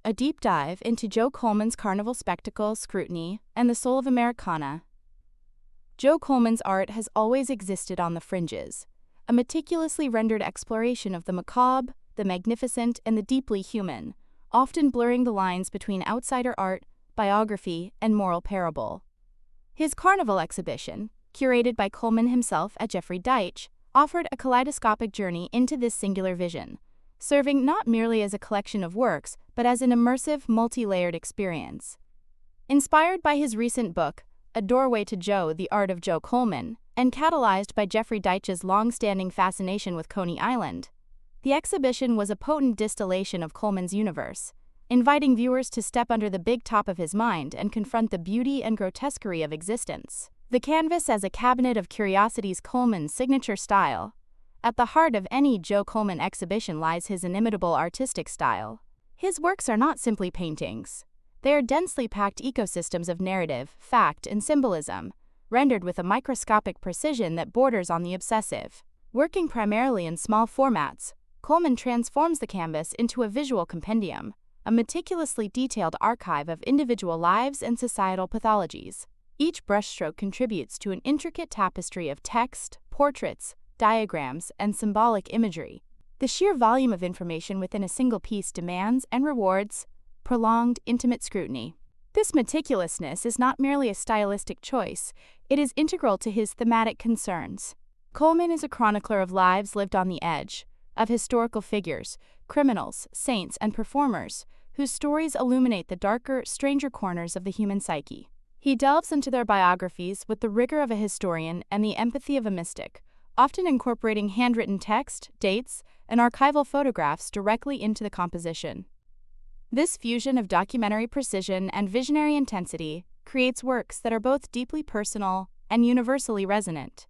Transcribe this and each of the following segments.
a deep dive into Joe Coleman's Carnival spectacle, scrutiny, and the soul of Americana. Joe Coleman's art has always existed on the fringes, a meticulously rendered exploration of the macabre, the magnificent, and the deeply human, often blurring the lines between outsider art, biography, and moral parable. His Carnival exhibition, curated by Coleman himself at Jeffrey Deitch, offered a kaleidoscopic journey into this singular vision, serving not merely as a collection of works, but as an immersive, multi-layered experience. Inspired by his recent book, A Doorway to Joe, The Art of Joe Coleman, and catalyzed by Jeffrey Deitch's long-standing fascination with Coney Island, the exhibition was a potent distillation of Coleman's universe, inviting viewers to step under the big top of his mind and confront the beauty and grotesquerie of existence. The canvas as a cabinet of curiosities, Coleman's signature style. At the heart of any Joe Coleman exhibition lies his inimitable artistic style. His works are not simply paintings. They are densely packed ecosystems of narrative, fact, and symbolism, rendered with a microscopic precision that borders on the obsessive. Working primarily in small formats, Coleman transforms the canvas into a visual compendium, a meticulously detailed archive of individual lives and societal pathologies. Each brushstroke contributes to an intricate tapestry of text, portraits, diagrams, and symbolic imagery. The sheer volume of information within a single piece demands and rewards prolonged, intimate scrutiny. This meticulousness is not merely a stylistic choice, it is integral to his thematic concerns. Coleman is a chronicler of lives lived on the edge, of historical figures, criminals, saints, and performers, whose stories illuminate the darker, stranger corners of the human psyche. He delves into their biographies with the rigor of a historian and the empathy of a mystic, often incorporating handwritten text, dates, and archival photographs directly into the composition. This fusion of documentary precision and visionary intensity creates works that are both deeply personal and universally resonant.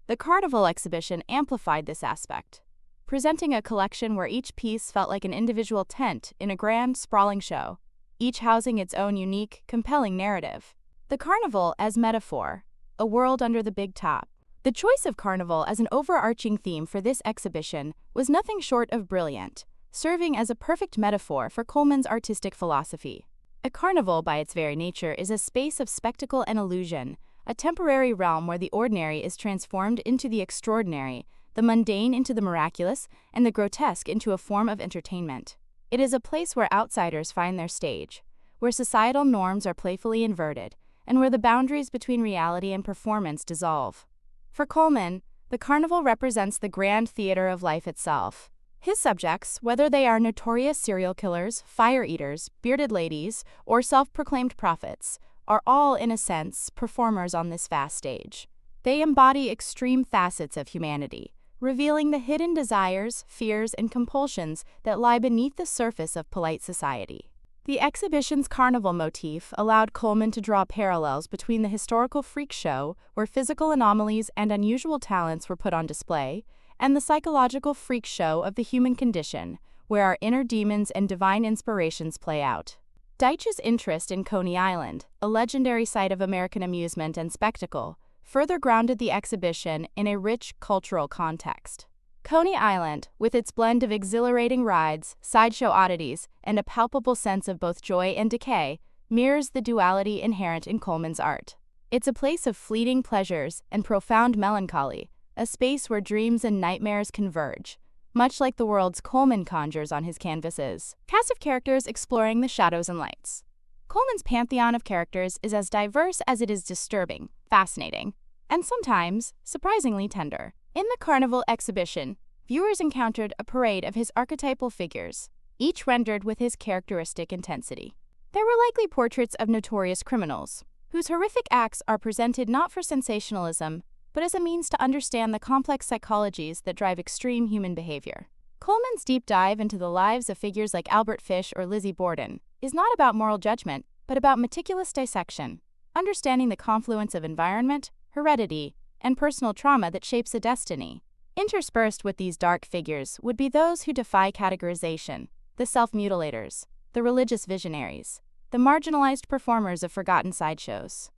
The Carnival exhibition amplified this aspect, presenting a collection where each piece felt like an individual tent in a grand, sprawling show, each housing its own unique, compelling narrative. The Carnival as metaphor, a world under the big top. The choice of Carnival as an overarching theme for this exhibition was nothing short of brilliant, serving as a perfect metaphor for Coleman's artistic philosophy. A carnival, by its very nature, is a space of spectacle and illusion, a temporary realm where the ordinary is transformed into the extraordinary, the mundane into the miraculous, and the grotesque into a form of entertainment. It is a place where outsiders find their stage, where societal norms are playfully inverted, and where the boundaries between reality and performance dissolve. For Coleman, the carnival represents the grand theater of life itself. His subjects, whether they are notorious serial killers, fire-eaters, bearded ladies, or self-proclaimed prophets, are all, in a sense, performers on this vast stage. They embody extreme facets of humanity, revealing the hidden desires, fears, and compulsions that lie beneath the surface of polite society. The exhibition's carnival motif allowed Coleman to draw parallels between the historical freak show, where physical anomalies and unusual talents were put on display, and the psychological freak show of the human condition, where our inner demons and divine inspirations play out. Deitch's interest in Coney Island, a legendary site of American amusement and spectacle, further grounded the exhibition in a rich cultural context. Coney Island, with its blend of exhilarating rides, sideshow oddities, and a palpable sense of both joy and decay, mirrors the duality inherent in Coleman's art. It's a place of fleeting pleasures and profound melancholy, a space where dreams and nightmares converge, much like the worlds Coleman conjures on his canvases. Cast of characters exploring the shadows and lights. Coleman's pantheon of characters is as diverse as it is disturbing, fascinating, and sometimes surprisingly tender. In the Carnival exhibition, viewers encountered a parade of his archetypal figures, each rendered with his characteristic intensity. There were likely portraits of notorious criminals, whose horrific acts are presented not for sensationalism, but as a means to understand the complex psychologies that drive extreme human behavior. Coleman's deep dive into the lives of figures like Albert Fish or Lizzie Borden is not about moral judgment, but about meticulous dissection, understanding the confluence of environment, heredity, and personal trauma that shapes a destiny. Interspersed with these dark figures would be those who defy categorization, the self-mutilators, the religious visionaries, the marginalized performers of forgotten sideshows.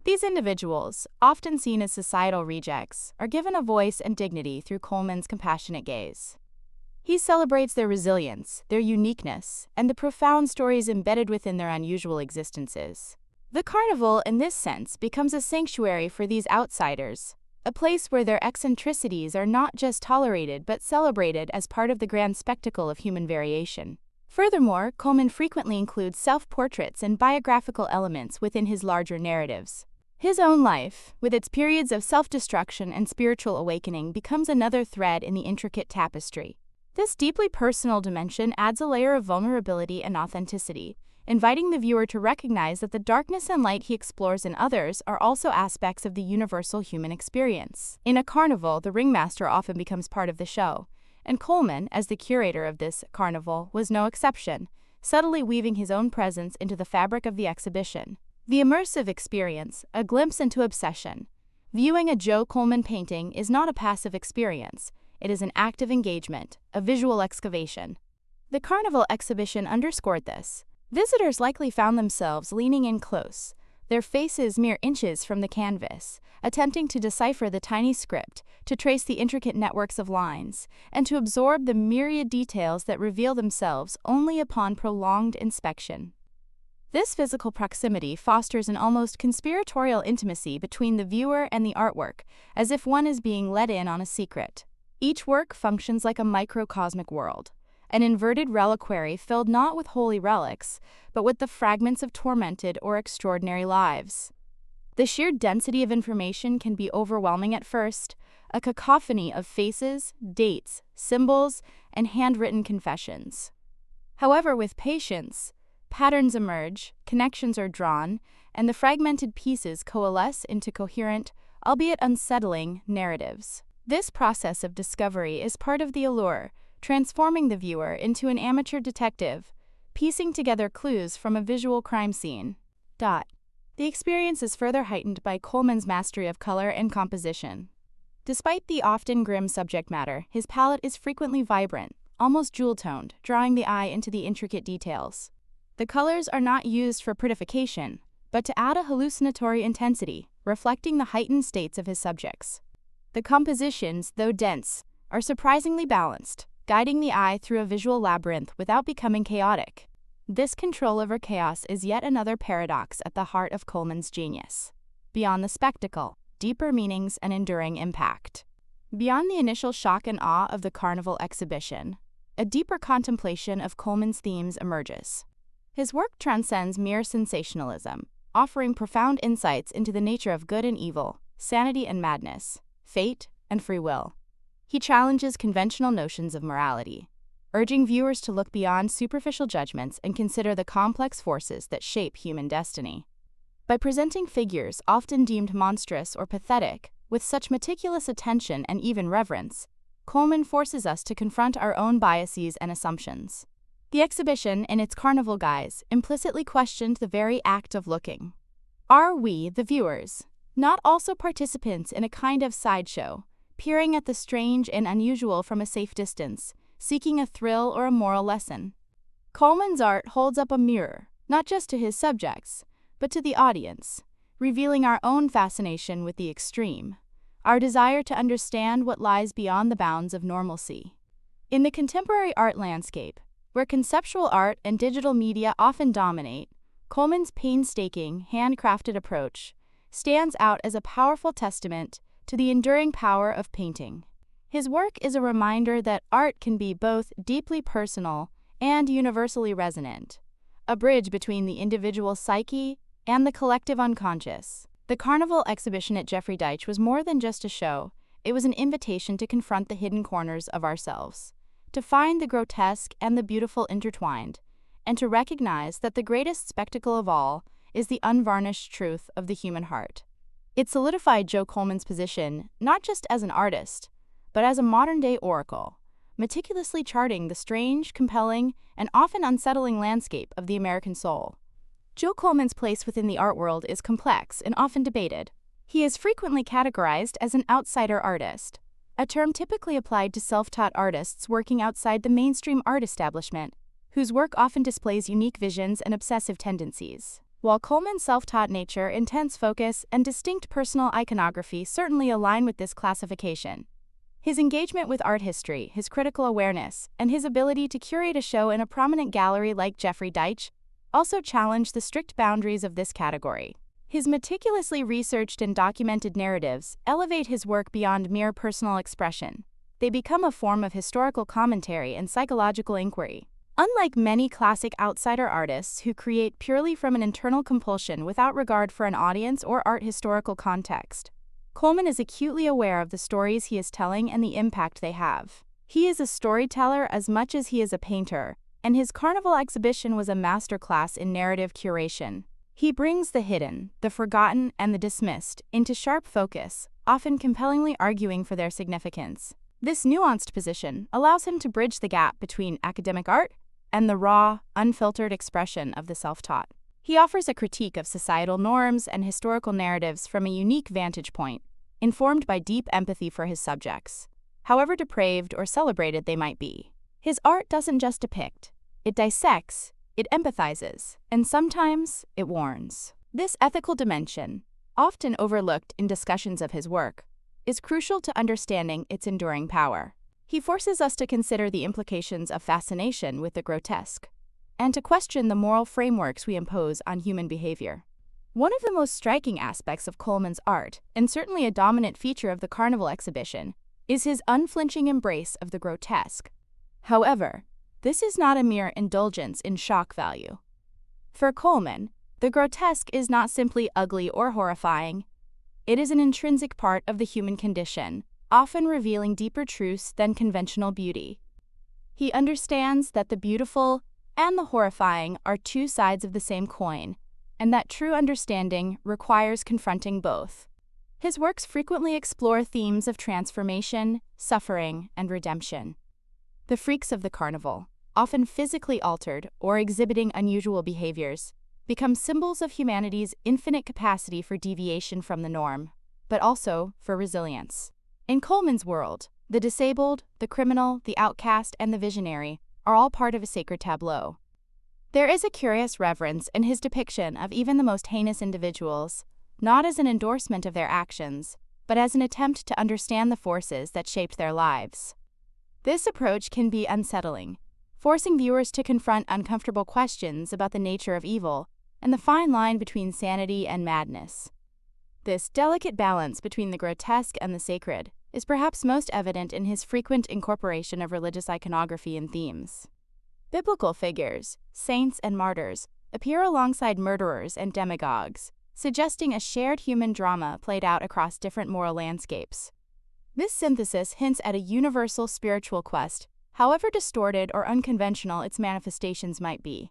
These individuals, often seen as societal rejects, are given a voice and dignity through Coleman's compassionate gaze. He celebrates their resilience, their uniqueness, and the profound stories embedded within their unusual existences. The carnival, in this sense, becomes a sanctuary for these outsiders, a place where their eccentricities are not just tolerated but celebrated as part of the grand spectacle of human variation. Furthermore, Coleman frequently includes self-portraits and biographical elements within his larger narratives. His own life, with its periods of self-destruction and spiritual awakening, becomes another thread in the intricate tapestry. This deeply personal dimension adds a layer of vulnerability and authenticity, inviting the viewer to recognize that the darkness and light he explores in others are also aspects of the universal human experience. In a carnival, the ringmaster often becomes part of the show, and Coleman, as the curator of this carnival, was no exception, subtly weaving his own presence into the fabric of the exhibition. The immersive experience, a glimpse into obsession. Viewing a Joe Coleman painting is not a passive experience. It is an active engagement, a visual excavation. The carnival exhibition underscored this. Visitors likely found themselves leaning in close, their faces mere inches from the canvas, attempting to decipher the tiny script, to trace the intricate networks of lines, and to absorb the myriad details that reveal themselves only upon prolonged inspection. This physical proximity fosters an almost conspiratorial intimacy between the viewer and the artwork, as if one is being let in on a secret. Each work functions like a microcosmic world, an inverted reliquary filled not with holy relics, but with the fragments of tormented or extraordinary lives. The sheer density of information can be overwhelming at first, a cacophony of faces, dates, symbols, and handwritten confessions. However, with patience, patterns emerge, connections are drawn, and the fragmented pieces coalesce into coherent, albeit unsettling, narratives. This process of discovery is part of the allure, transforming the viewer into an amateur detective, piecing together clues from a visual crime scene. The experience is further heightened by Coleman's mastery of color and composition. Despite the often grim subject matter, his palette is frequently vibrant, almost jewel-toned, drawing the eye into the intricate details. The colors are not used for prettification, but to add a hallucinatory intensity, reflecting the heightened states of his subjects. The compositions, though dense, are surprisingly balanced, guiding the eye through a visual labyrinth without becoming chaotic. This control over chaos is yet another paradox at the heart of Coleman's genius. Beyond the spectacle, deeper meanings and enduring impact. Beyond the initial shock and awe of the carnival exhibition, a deeper contemplation of Coleman's themes emerges. His work transcends mere sensationalism, offering profound insights into the nature of good and evil, sanity and madness, fate and free will. He challenges conventional notions of morality, urging viewers to look beyond superficial judgments and consider the complex forces that shape human destiny. By presenting figures often deemed monstrous or pathetic with such meticulous attention and even reverence, Coleman forces us to confront our own biases and assumptions. The exhibition, in its carnival guise, implicitly questioned the very act of looking. Are we, the viewers, not also participants in a kind of sideshow, peering at the strange and unusual from a safe distance, seeking a thrill or a moral lesson? Coleman's art holds up a mirror, not just to his subjects, but to the audience, revealing our own fascination with the extreme, our desire to understand what lies beyond the bounds of normalcy. In the contemporary art landscape, where conceptual art and digital media often dominate, Coleman's painstaking, handcrafted approach stands out as a powerful testament to the enduring power of painting. His work is a reminder that art can be both deeply personal and universally resonant, a bridge between the individual psyche and the collective unconscious. The Carnival exhibition at Jeffrey Deitch was more than just a show. It was an invitation to confront the hidden corners of ourselves, to find the grotesque and the beautiful intertwined, and to recognize that the greatest spectacle of all is the unvarnished truth of the human heart. It solidified Joe Coleman's position not just as an artist, but as a modern-day oracle, meticulously charting the strange, compelling, and often unsettling landscape of the American soul. Joe Coleman's place within the art world is complex and often debated. He is frequently categorized as an outsider artist, a term typically applied to self-taught artists working outside the mainstream art establishment, whose work often displays unique visions and obsessive tendencies. While Coleman's self-taught nature, intense focus, and distinct personal iconography certainly align with this classification, His engagement with art history, his critical awareness, and his ability to curate a show in a prominent gallery like Jeffrey Deitch also challenge the strict boundaries of this category. His meticulously researched and documented narratives elevate his work beyond mere personal expression. They become a form of historical commentary and psychological inquiry. Unlike many classic outsider artists who create purely from an internal compulsion without regard for an audience or art historical context, Coleman is acutely aware of the stories he is telling and the impact they have. He is a storyteller as much as he is a painter, and his Carnival exhibition was a masterclass in narrative curation. He brings the hidden, the forgotten, and the dismissed into sharp focus, often compellingly arguing for their significance. This nuanced position allows him to bridge the gap between academic art and the raw, unfiltered expression of the self-taught. He offers a critique of societal norms and historical narratives from a unique vantage point, informed by deep empathy for his subjects, however depraved or celebrated they might be. His art doesn't just depict, it dissects, it empathizes, and sometimes it warns. This ethical dimension, often overlooked in discussions of his work, is crucial to understanding its enduring power. He forces us to consider the implications of fascination with the grotesque, and to question the moral frameworks we impose on human behavior. One of the most striking aspects of Coleman's art, and certainly a dominant feature of the Carnival exhibition, is his unflinching embrace of the grotesque. However, this is not a mere indulgence in shock value. For Coleman, the grotesque is not simply ugly or horrifying. It is an intrinsic part of the human condition, often revealing deeper truths than conventional beauty. He understands that the beautiful and the horrifying are two sides of the same coin, and that true understanding requires confronting both. His works frequently explore themes of transformation, suffering, and redemption. The freaks of the Carnival, often physically altered or exhibiting unusual behaviors, become symbols of humanity's infinite capacity for deviation from the norm, but also for resilience. In Coleman's world, the disabled, the criminal, the outcast, and the visionary are all part of a sacred tableau. There is a curious reverence in his depiction of even the most heinous individuals, not as an endorsement of their actions, but as an attempt to understand the forces that shaped their lives. This approach can be unsettling, forcing viewers to confront uncomfortable questions about the nature of evil and the fine line between sanity and madness. This delicate balance between the grotesque and the sacred is perhaps most evident in his frequent incorporation of religious iconography and themes. Biblical figures, saints and martyrs, appear alongside murderers and demagogues, suggesting a shared human drama played out across different moral landscapes. This synthesis hints at a universal spiritual quest, however distorted or unconventional its manifestations might be.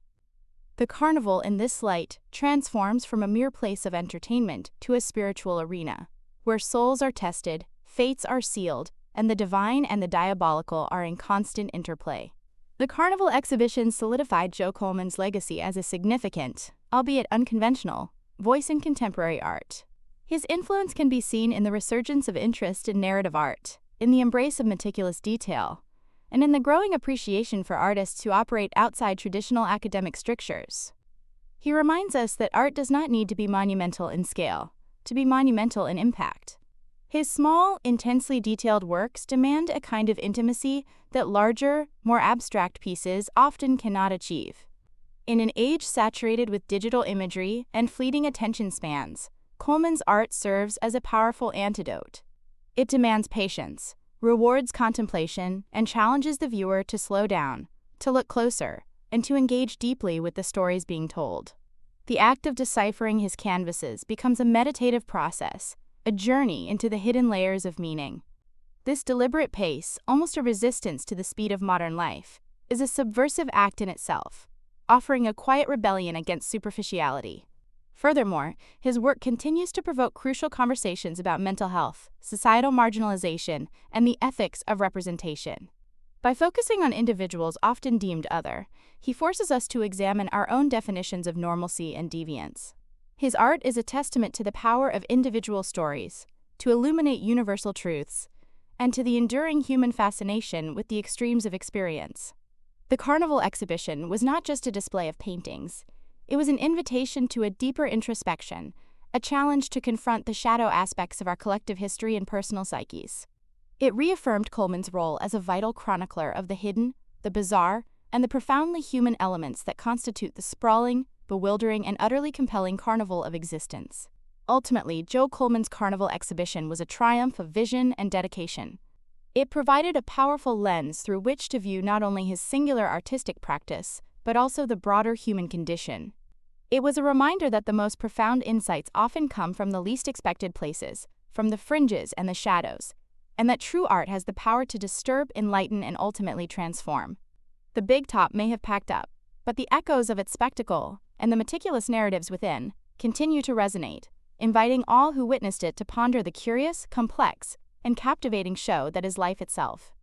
The Carnival in this light transforms from a mere place of entertainment to a spiritual arena, where souls are tested, fates are sealed, and the divine and the diabolical are in constant interplay. The Carnival exhibition solidified Joe Coleman's legacy as a significant, albeit unconventional, voice in contemporary art. His influence can be seen in the resurgence of interest in narrative art, in the embrace of meticulous detail, and in the growing appreciation for artists who operate outside traditional academic strictures. He reminds us that art does not need to be monumental in scale, to be monumental in impact. His small, intensely detailed works demand a kind of intimacy that larger, more abstract pieces often cannot achieve. In an age saturated with digital imagery and fleeting attention spans, Coleman's art serves as a powerful antidote. It demands patience, rewards contemplation, and challenges the viewer to slow down, to look closer, and to engage deeply with the stories being told. The act of deciphering his canvases becomes a meditative process, a journey into the hidden layers of meaning. This deliberate pace, almost a resistance to the speed of modern life, is a subversive act in itself, offering a quiet rebellion against superficiality. Furthermore, his work continues to provoke crucial conversations about mental health, societal marginalization, and the ethics of representation. By focusing on individuals often deemed other, he forces us to examine our own definitions of normalcy and deviance. His art is a testament to the power of individual stories, to illuminate universal truths, and to the enduring human fascination with the extremes of experience. The Carnival exhibition was not just a display of paintings. It was an invitation to a deeper introspection, a challenge to confront the shadow aspects of our collective history and personal psyches. It reaffirmed Coleman's role as a vital chronicler of the hidden, the bizarre, and the profoundly human elements that constitute the sprawling, bewildering, and utterly compelling carnival of existence. Ultimately, Joe Coleman's Carnival exhibition was a triumph of vision and dedication. It provided a powerful lens through which to view not only his singular artistic practice, but also the broader human condition. It was a reminder that the most profound insights often come from the least expected places, from the fringes and the shadows, and that true art has the power to disturb, enlighten, and ultimately transform. The big top may have packed up, but the echoes of its spectacle, and the meticulous narratives within, continue to resonate, inviting all who witnessed it to ponder the curious, complex, and captivating show that is life itself.